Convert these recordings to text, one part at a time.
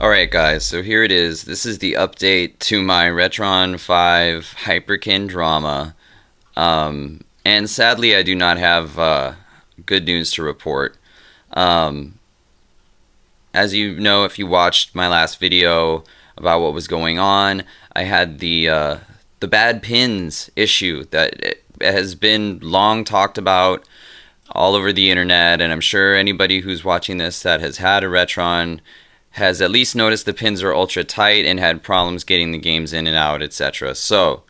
Alright guys, so here it is. This is the update to my Retron 5 Hyperkin drama. And sadly I do not have good news to report. As you know, if you watched my last video about what was going on, I had the bad pins issue that it has been long talked about all over the internet, and I'm sure anybody who's watching this that has had a Retron has at least noticed the pins are ultra tight and had problems getting the games in and out, etc. So,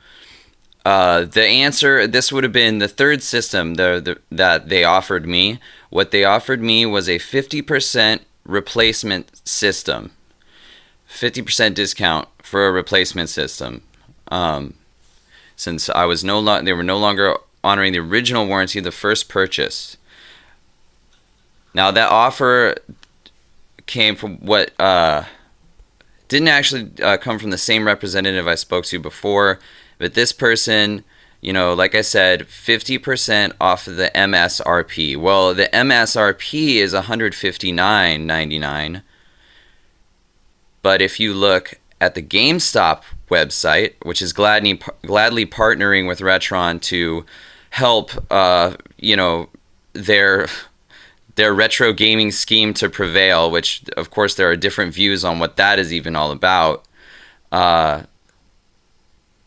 the answer, this would have been the third system that they offered me. What they offered me was a 50% replacement system. 50% discount for a replacement system. Since I was they were no longer honoring the original warranty of the first purchase. Now that offer came from what didn't actually come from the same representative I spoke to before, but this person, you know, like I said, 50% off of the MSRP. Well, the MSRP is $159.99, but if you look at the GameStop website, which is gladly partnering with Retron to help, their retro gaming scheme to prevail, which of course there are different views on what that is even all about.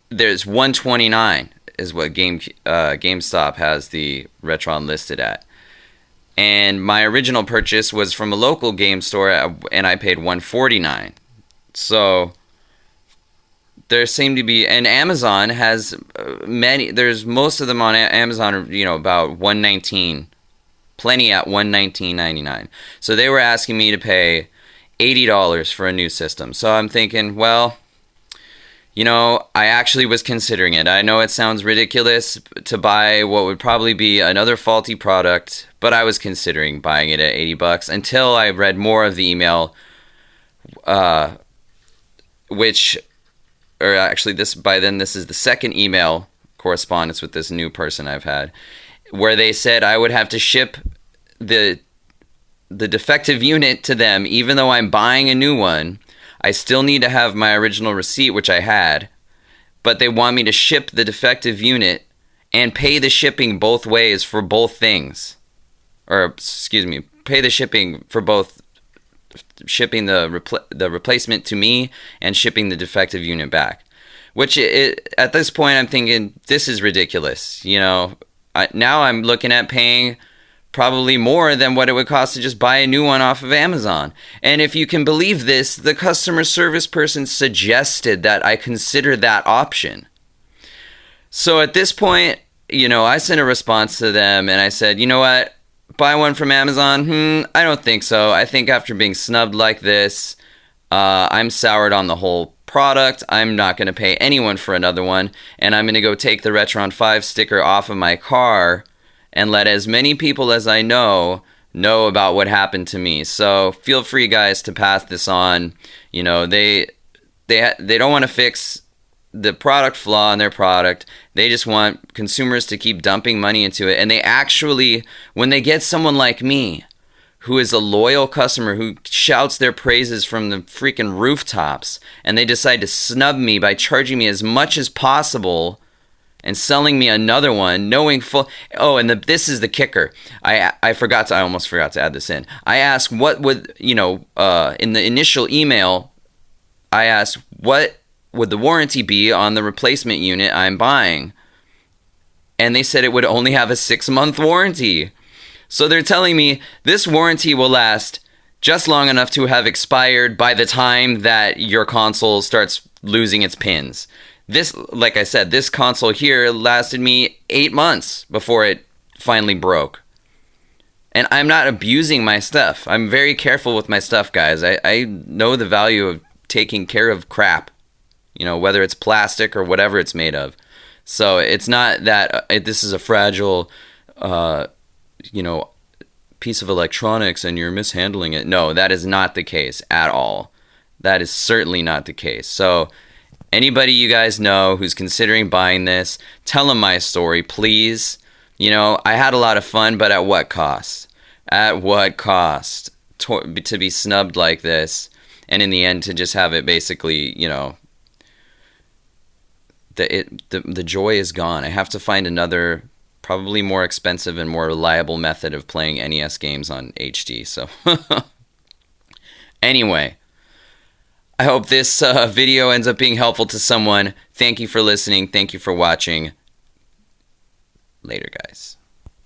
There's 129 is what GameStop has the Retron listed at. And my original purchase was from a local game store and I paid 149. So there seem to be, and Amazon has there's most of them on Amazon are, about 119. Plenty at $119.99. So they were asking me to pay $80 for a new system. So I'm thinking, well, I actually was considering it. I know it sounds ridiculous to buy what would probably be another faulty product, but I was considering buying it at $80 until I read more of the email, this is the second email correspondence with this new person I've had, where they said I would have to ship the defective unit to them. Even though I'm buying a new one, I still need to have my original receipt, which I had, but they want me to ship the defective unit and pay the shipping both ways for both things. Or, excuse me, pay the shipping for both shipping the replacement to me and shipping the defective unit back. Which, at this point, I'm thinking, this is ridiculous, now I'm looking at paying probably more than what it would cost to just buy a new one off of Amazon. And if you can believe this, the customer service person suggested that I consider that option. So at this point, I sent a response to them and I said, you know what, buy one from Amazon? I don't think so. I think after being snubbed like this, I'm soured on the whole product. I'm not going to pay anyone for another one, and I'm going to go take the Retron 5 sticker off of my car and let as many people as I know about what happened to me. So feel free, guys, to pass this on. They don't want to fix the product flaw in their product. They just want consumers to keep dumping money into it. And they actually, when they get someone like me, who is a loyal customer who shouts their praises from the freaking rooftops, and they decide to snub me by charging me as much as possible and selling me another one, knowing full... Oh, and this is the kicker. I almost forgot to add this in. I asked what would, in the initial email, I asked what would the warranty be on the replacement unit I'm buying? And they said it would only have a 6-month warranty. So they're telling me this warranty will last just long enough to have expired by the time that your console starts losing its pins. This, like I said, this console here lasted me 8 months before it finally broke. And I'm not abusing my stuff. I'm very careful with my stuff, guys. I know the value of taking care of crap, whether it's plastic or whatever it's made of. So it's not that this is a fragile... piece of electronics and you're mishandling it. No, that is not the case at all. That is certainly not the case. So anybody you guys know who's considering buying this, tell them my story, please. I had a lot of fun, but at what cost? At what cost to be snubbed like this? and in the end to just have it basically, you know, the joy is gone. I have to find another, probably more expensive and more reliable method of playing NES games on HD. So anyway, I hope this video ends up being helpful to someone. Thank you for listening. Thank you for watching. Later, guys.